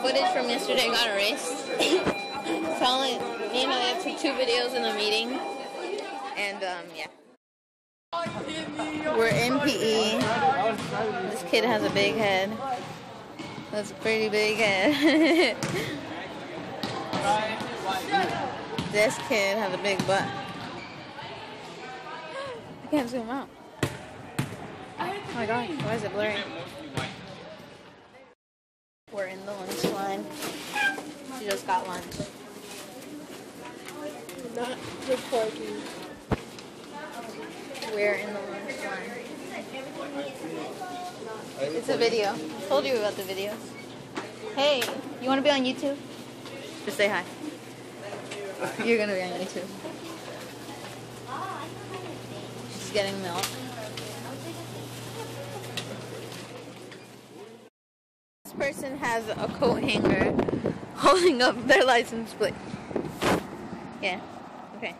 footage from yesterday got erased. So only, me and I took 2 videos in the meeting. And, yeah. We're in PE. This kid has a big head. That's a pretty big head. This kid has a big butt. I can't zoom out. Oh my god, why is it blurry? We're in the lunch line. She just got lunch. Not recording. We're in the lunch line. It's a video. I told you about the videos. Hey, you want to be on YouTube? Just say hi. You're gonna be on YouTube. She's getting milk. This person has a coat hanger holding up their license plate. Yeah, okay.